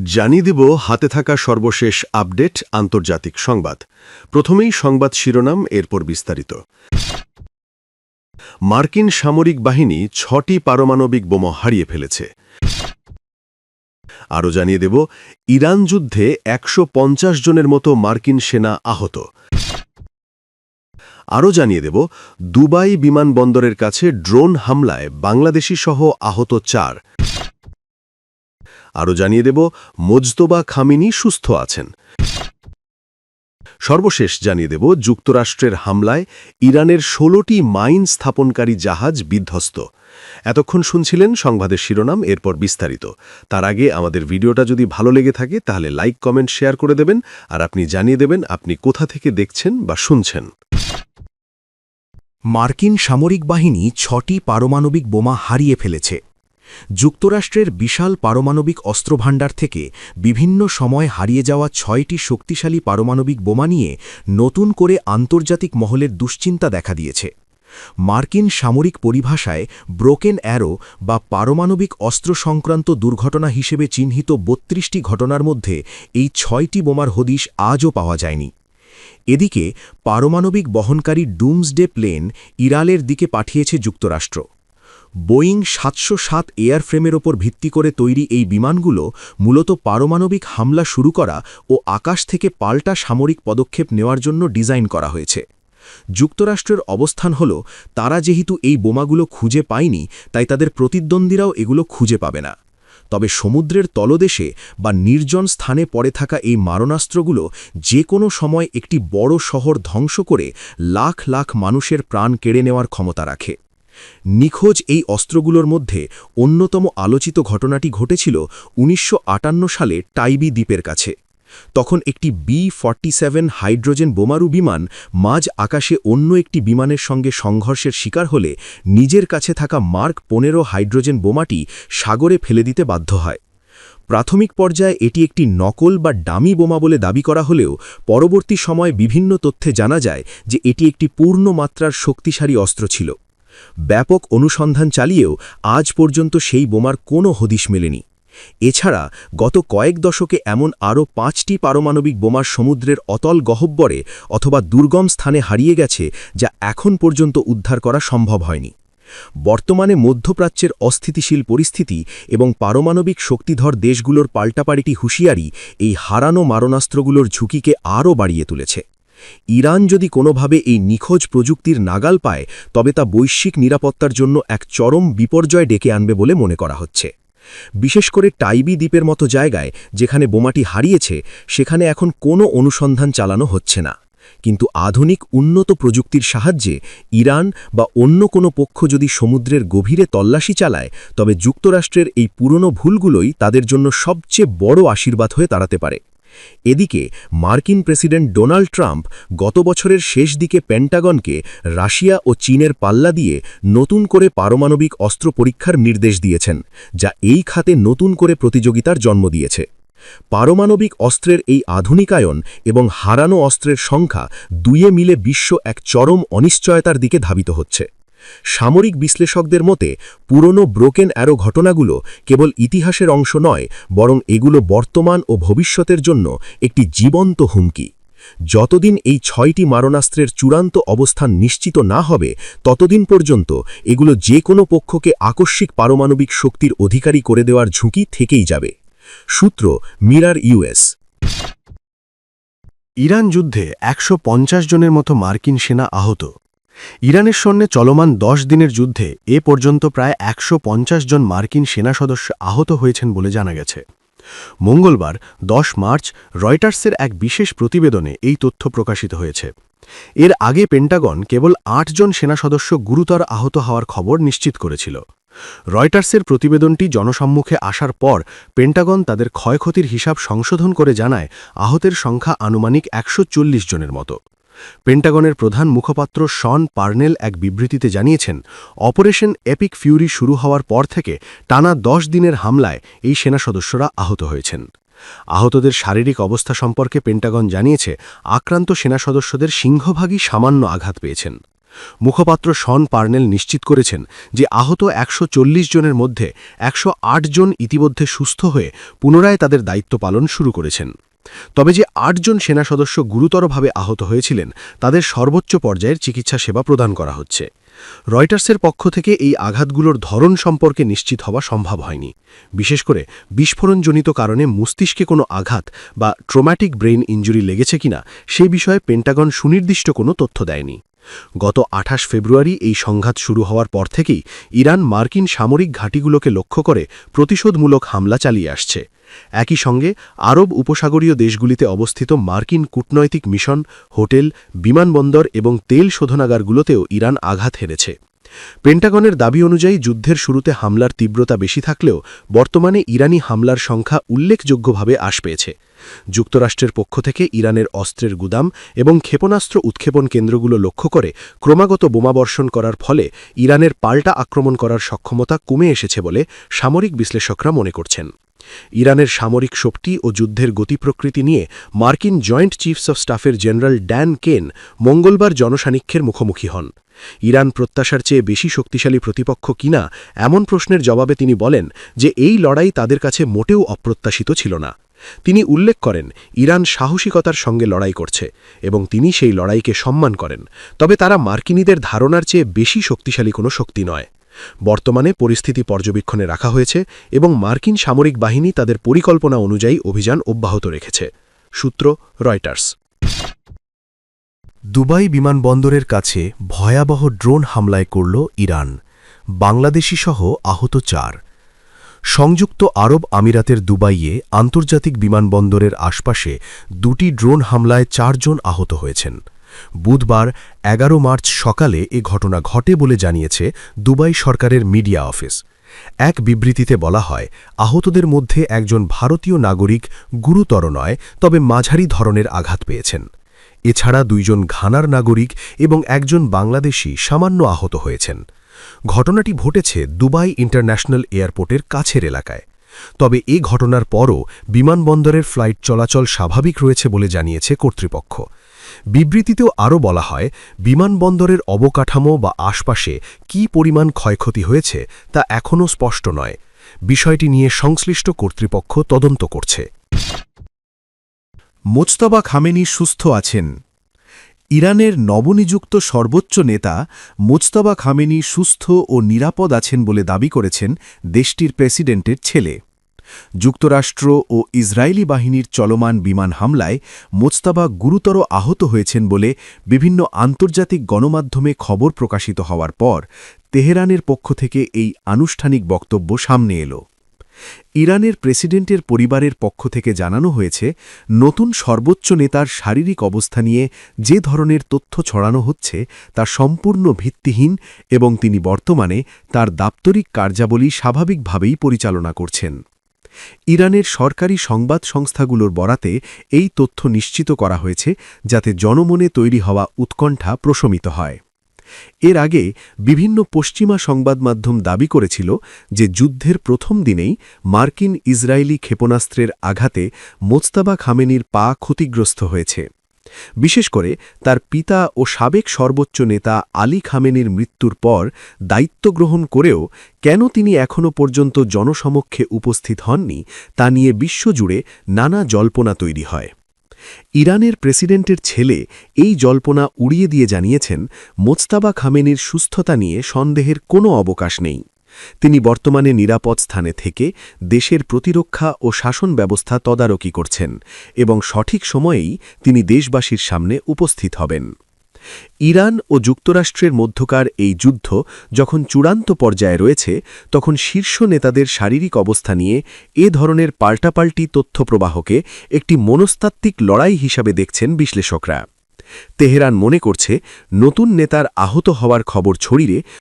জানিয়ে দিব হাতে থাকা সর্বশেষ আপডেট আন্তর্জাতিক সংবাদ। প্রথমেই সংবাদ শিরোনাম, এরপর বিস্তারিত। মার্কিন সামরিক বাহিনী ৬টি পারমাণবিক বোমা হারিয়ে ফেলেছে। আরও জানিয়ে দেব ইরান যুদ্ধে ১৫০ জনের মতো মার্কিন সেনা আহত। আরও জানিয়ে দেব দুবাই বিমানবন্দরের কাছে ড্রোন হামলায় বাংলাদেশি সহ আহত ৪। আরও জানিয়ে দেব মোজতবা খামিনি সুস্থ আছেন। সর্বশেষ জানিয়ে দেব যুক্তরাষ্ট্রের হামলায় ইরানের ১৬টি মাইন স্থাপনকারী জাহাজ বিধ্বস্ত। এতক্ষণ শুনছিলেন সংবাদের শিরোনাম, এরপর বিস্তারিত। তার আগে আমাদের ভিডিওটা যদি ভালো লেগে থাকে তাহলে লাইক, কমেন্ট, শেয়ার করে দেবেন, আর আপনি জানিয়ে দেবেন আপনি কোথা থেকে দেখছেন বা শুনছেন। মার্কিন সামরিক বাহিনী ৬টি পারমাণবিক বোমা হারিয়ে ফেলেছে। যুক্তরাষ্ট্রের বিশাল পারমাণবিক অস্ত্রভাণ্ডার থেকে বিভিন্ন সময় হারিয়ে যাওয়া ৬টি শক্তিশালী পারমাণবিক বোমা নিয়ে নতুন করে আন্তর্জাতিক মহলের দুশ্চিন্তা দেখা দিয়েছে। মার্কিন সামরিক পরিভাষায় ব্রোকেন অ্যারো বা পারমাণবিক অস্ত্র সংক্রান্ত দুর্ঘটনা হিসেবে চিহ্নিত ৩২টি ঘটনার মধ্যে এই ৬টি বোমার হদিশ আজও পাওয়া যায়নি। এদিকে পারমাণবিক বহনকারী ডুমসডে প্লেন ইরানের দিকে পাঠিয়েছে যুক্তরাষ্ট্র। বোয়িং ৭০৭ এয়ারফ্রেমের ওপর ভিত্তি করে তৈরি এই বিমানগুলো মূলত পারমাণবিক হামলা শুরু করা ও আকাশ থেকে পাল্টা সামরিক পদক্ষেপ নেওয়ার জন্য ডিজাইন করা হয়েছে। যুক্তরাষ্ট্রের অবস্থান হল, তারা যেহেতু এই বোমাগুলো খুঁজে পায়নি, তাই তাদের প্রতিদ্বন্দ্বীরাও এগুলো খুঁজে পাবে না। তবে সমুদ্রের তলদেশে বা নির্জন স্থানে পড়ে থাকা এই মারণাস্ত্রগুলো যে কোনো সময় একটি বড় শহর ধ্বংস করে লাখ লাখ মানুষের প্রাণ কেড়ে নেওয়ার ক্ষমতা রাখে। নিখোঁজ এই অস্ত্রগুলোর মধ্যে অন্যতম আলোচিত ঘটনাটি ঘটেছিল ১৯৫৮ সালে টাইবি দ্বীপের কাছে। তখন একটি B-47 হাইড্রোজেন বোমারু বিমান মাঝ আকাশে অন্য একটি বিমানের সঙ্গে সংঘর্ষের শিকার হলে নিজের কাছে থাকা মার্ক ১৫ হাইড্রোজেন বোমাটি সাগরে ফেলে দিতে বাধ্য হয়। প্রাথমিক পর্যায়ে এটি একটি নকল বা ডামি বোমা বলে দাবি করা হলেও পরবর্তী সময়ে বিভিন্ন তথ্যে জানা যায় যে এটি একটি পূর্ণ মাত্রার শক্তিশালী অস্ত্র ছিল। ব্যাপক অনুসন্ধান চালিয়েও আজ পর্যন্ত সেই বোমার কোনো হদিশ মেলেনি। এছাড়া গত কয়েক দশকে এমন আরও ৫টি পারমাণবিক বোমার সমুদ্রের অতল গহ্বরে অথবা দুর্গম স্থানে হারিয়ে গেছে, যা এখন পর্যন্ত উদ্ধার করা সম্ভব হয়নি। বর্তমানে মধ্যপ্রাচ্যের অস্থিতিশীল পরিস্থিতি এবং পারমাণবিক শক্তিধর দেশগুলোর পাল্টাপাল্টি হুঁশিয়ারি এই হারানো মারণাস্ত্রগুলোর ঝুঁকিকে আরও বাড়িয়ে তুলেছে। ইরান যদি কোনোভাবে এই নিখোঁজ প্রযুক্তির নাগাল পায়, তবে তা বৈশ্বিক নিরাপত্তার জন্য এক চরম বিপর্যয় ডেকে আনবে বলে মনে করা হচ্ছে। বিশেষ করে টাইবি দ্বীপের মতো জায়গায় যেখানে বোমাটি হারিয়েছে, সেখানে এখন কোনো অনুসন্ধান চালানো হচ্ছে না। কিন্তু আধুনিক উন্নত প্রযুক্তির সাহায্যে ইরান বা অন্য কোনো পক্ষ যদি সমুদ্রের গভীরে তল্লাশি চালায়, তবে যুক্তরাষ্ট্রের এই পুরনো ভুলগুলোই তাদের জন্য সবচেয়ে বড় আশীর্বাদ হয়ে দাঁড়াতে পারে। এদিকে মার্কিন প্রেসিডেন্ট ডোনাল্ড ট্রাম্প গত বছরের শেষ দিকে পেন্টাগনকে রাশিয়া ও চীনের পাল্লা দিয়ে নতুন করে পারমাণবিক অস্ত্র পরীক্ষার নির্দেশ দিয়েছেন, যা এই খাতে নতুন করে প্রতিযোগিতার জন্ম দিয়েছে। পারমাণবিক অস্ত্রের এই আধুনিকায়ন এবং হারানো অস্ত্রের সংখ্যা দুইয়ে মিলে বিশ্ব এক চরম অনিশ্চয়তার দিকে ধাবিত হচ্ছে। সামরিক বিশ্লেষকদের মতে পুরনো ব্রোকেন অ্যারো ঘটনাগুলো কেবল ইতিহাসের অংশ নয়, বরং এগুলো বর্তমান ও ভবিষ্যতের জন্য একটি জীবন্ত হুমকি। যতদিন এই ৬টি মারণাস্ত্রের চূড়ান্ত অবস্থান নিশ্চিত না হবে, ততদিন পর্যন্ত এগুলো যে কোনো পক্ষকে আকস্মিক পারমাণবিক শক্তির অধিকারী করে দেওয়ার ঝুঁকি থেকেই যাবে। সূত্র মিরার ইউএস। ইরান যুদ্ধে ১৫০ জনের মতো মার্কিন সেনা আহত। ইরানের সঙ্গে চলমান ১০ দিনের যুদ্ধে এ পর্যন্ত প্রায় ১৫০ জন মার্কিন সেনা সদস্য আহত হয়েছেন বলে জানা গেছে। মঙ্গলবার ১০ মার্চ রয়টার্সের এক বিশেষ প্রতিবেদনে এই তথ্য প্রকাশিত হয়েছে। এর আগে পেন্টাগন কেবল ৮ জন সেনা সদস্য গুরুতর আহত হওয়ার খবর নিশ্চিত করেছিল। রয়টার্সের প্রতিবেদনটি জনসম্মুখে আসার পর পেন্টাগন তাদের ক্ষয়ক্ষতির হিসাব সংশোধন করে জানায় আহতের সংখ্যা আনুমানিক ১৪০ জনের মতো। পেন্টাগনের প্রধান মুখপাত্র শন পার্নেল এক বিবৃতিতে জানিয়েছেন, অপারেশন এপিক ফিউরি শুরু হওয়ার পর থেকে টানা ১০ দিনের হামলায় এই সেনা সদস্যরা আহত হয়েছেন। আহতদের শারীরিক অবস্থা সম্পর্কে পেন্টাগন জানিয়েছে, আক্রান্ত সেনা সদস্যদের সিংহভাগই সামান্য আঘাত পেয়েছেন। মুখপাত্র শন পার্নেল নিশ্চিত করেছেন যে আহত ১৪০ জনের মধ্যে ১০৮ জন ইতিমধ্যে সুস্থ হয়ে পুনরায় তাদের দায়িত্ব পালন শুরু করেছেন। তবে যে ৮ জন সেনা সদস্য গুরুতরভাবে আহত হয়েছিলেন তাদের সর্বোচ্চ পর্যায়ের চিকিৎসা সেবা প্রদান করা হচ্ছে। রয়টার্সের পক্ষ থেকে এই আঘাতগুলোর ধরন সম্পর্কে নিশ্চিত হওয়া সম্ভব হয়নি, বিশেষ করে বিস্ফোরণজনিত কারণে মস্তিষ্কে কোনো আঘাত বা ট্রমাটিক ব্রেইন ইনজুরি লেগেছে কিনা সে বিষয়ে পেন্টাগন সুনির্দিষ্ট কোনো তথ্য দেয়নি। গত ২৮ ফেব্রুয়ারি এই সংঘাত শুরু হওয়ার পর থেকেই ইরান মার্কিন সামরিক ঘাঁটিগুলোকে লক্ষ্য করে প্রতিশোধমূলক হামলা চালিয়ে আসছে। একই সঙ্গে আরব উপসাগরীয় দেশগুলিতে অবস্থিত মার্কিন কূটনৈতিক মিশন, হোটেল, বিমানবন্দর এবং তেল শোধনাগারগুলোতেও ইরান আঘাত হেনেছে। পেন্টাগনের দাবি অনুযায়ী যুদ্ধের শুরুতে হামলার তীব্রতা বেশি থাকলেও বর্তমানে ইরানি হামলার সংখ্যা উল্লেখযোগ্যভাবে হ্রাস পেয়েছে। যুক্তরাষ্ট্রের পক্ষ থেকে ইরানের অস্ত্রের গুদাম এবং ক্ষেপণাস্ত্র উৎক্ষেপণ কেন্দ্রগুলো লক্ষ্য করে ক্রমাগত বোমাবর্ষণ করার ফলে ইরানের পাল্টা আক্রমণ করার সক্ষমতা কমে এসেছে বলে সামরিক বিশ্লেষকরা মনে করছেন। ইরানের সামরিক শক্তি ও যুদ্ধের গতিপ্রকৃতি নিয়ে মার্কিন জয়েন্ট চিফস অব স্টাফের জেনারেল ড্যান কেন মঙ্গলবার জনসান্নিধ্যের মুখোমুখি হন। ইরান প্রত্যাশার চেয়ে বেশি শক্তিশালী প্রতিপক্ষ কিনা এমন প্রশ্নের জবাবে তিনি বলেন যে এই লড়াই তাদের কাছে মোটেও অপ্রত্যাশিত ছিল না। তিনি উল্লেখ করেন ইরান সাহসিকতার সঙ্গে লড়াই করছে এবং তিনি সেই লড়াইকে সম্মান করেন, তবে তারা মার্কিনীদের ধারণার চেয়ে বেশি শক্তিশালী কোনো শক্তি নয়। বর্তমানে পরিস্থিতি পর্যবেক্ষণে রাখা হয়েছে এবং মার্কিন সামরিক বাহিনী তাদের পরিকল্পনা অনুযায়ী অভিযান অব্যাহত রেখেছে। সূত্র রয়টার্স। দুবাই বিমানবন্দরের কাছে ভয়াবহ ড্রোন হামলায় করল ইরান, বাংলাদেশিসহ আহত ৪। সংযুক্ত আরব আমিরাতের দুবাইয়ে আন্তর্জাতিক বিমানবন্দরের আশপাশে ২টি ড্রোন হামলায় ৪ জন আহত হয়েছেন। বুধবার ১১ মার্চ সকালে এ ঘটনা ঘটে বলে জানিয়েছে দুবাই সরকারের মিডিয়া অফিস। এক বিবৃতিতে বলা হয়, আহতদের মধ্যে একজন ভারতীয় নাগরিক গুরুতর নয়, তবে মাঝারি ধরনের আঘাত পেয়েছেন। এছাড়া ২ জন ঘানার নাগরিক এবং একজন বাংলাদেশি সামান্য আহত হয়েছেন। ঘটনাটি ঘটেছে দুবাই ইন্টারন্যাশনাল এয়ারপোর্টের কাছের এলাকায়। তবে এ ঘটনার পরও বিমানবন্দরের ফ্লাইট চলাচল স্বাভাবিক রয়েছে বলে জানিয়েছে কর্তৃপক্ষ। বিবৃতিতেও আরও বলা হয়, বিমানবন্দরের অবকাঠামো বা আশপাশে কী পরিমাণ ক্ষয়ক্ষতি হয়েছে তা এখনও স্পষ্ট নয়। বিষয়টি নিয়ে সংশ্লিষ্ট কর্তৃপক্ষ তদন্ত করছে। মোজতবা খামেনি সুস্থ আছেন। ইরানের নবনিযুক্ত সর্বোচ্চ নেতা মোজতবা খামেনি সুস্থ ও নিরাপদ আছেন বলে দাবি করেছেন দেশটির প্রেসিডেন্টের ছেলে। যুক্তরাষ্ট্র ও ইসরায়েলি বাহিনীর চলমান বিমান হামলায় মোজতবা গুরুতর আহত হয়েছেন বলে বিভিন্ন আন্তর্জাতিক গণমাধ্যমে খবর প্রকাশিত হওয়ার পর তেহরানের পক্ষ থেকে এই আনুষ্ঠানিক বক্তব্য সামনে এলো। ইরানের প্রেসিডেন্টের পরিবারের পক্ষ থেকে জানানো হয়েছে, নতুন সর্বোচ্চ নেতার শারীরিক অবস্থা নিয়ে যে ধরনের তথ্য ছড়ানো হচ্ছে তা সম্পূর্ণ ভিত্তিহীন এবং তিনি বর্তমানে তার দাপ্তরিক কার্যাবলী স্বাভাবিকভাবেই পরিচালনা করছেন। ইরানের সরকারি সংবাদ সংস্থাগুলোর বরাতে এই তথ্য নিশ্চিত করা হয়েছে যাতে জনমনে তৈরি হওয়া উৎকণ্ঠা প্রশমিত হয়। এর আগে বিভিন্ন পশ্চিমা সংবাদমাধ্যম দাবি করেছিল যে যুদ্ধের প্রথম দিনেই মার্কিন ইসরায়েলি ক্ষেপণাস্ত্রের আঘাতে মোজতবা খামেনির পা ক্ষতিগ্রস্ত হয়েছে। বিশেষ করে তার পিতা ও সাবেক সর্বোচ্চ নেতা আলী খামেনির মৃত্যুর পর দায়িত্ব গ্রহণ করেও কেন তিনি এখনও পর্যন্ত জনসমক্ষে উপস্থিত হননি তা নিয়ে বিশ্বজুড়ে নানা জল্পনা তৈরি হয়। ইরানের প্রেসিডেন্টের ছেলে এই জল্পনা উড়িয়ে দিয়ে জানিয়েছেন, মোজতবা খামেনির সুস্থতা নিয়ে সন্দেহের কোনো অবকাশ নেই। তিনি বর্তমানে নিরাপদ স্থানে থেকে দেশের প্রতিরক্ষা ও শাসন ব্যবস্থা তদারকি করছেন এবং সঠিক সময়েই তিনি দেশবাসীর সামনে উপস্থিত হবেন। ইরান ও যুক্তরাষ্ট্রের মধ্যকার এই যুদ্ধ যখন চূড়ান্ত পর্যায়ে রয়েছে, তখন শীর্ষ নেতাদের শারীরিক অবস্থা নিয়ে এ ধরনের পাল্টাপাল্টি তথ্যপ্রবাহকে একটি মনস্তাত্ত্বিক লড়াই হিসাবে দেখছেন বিশ্লেষকরা। তেহরান মনে করছে, নতুন নেতার আহত হওয়ার খবর ছড়িয়ে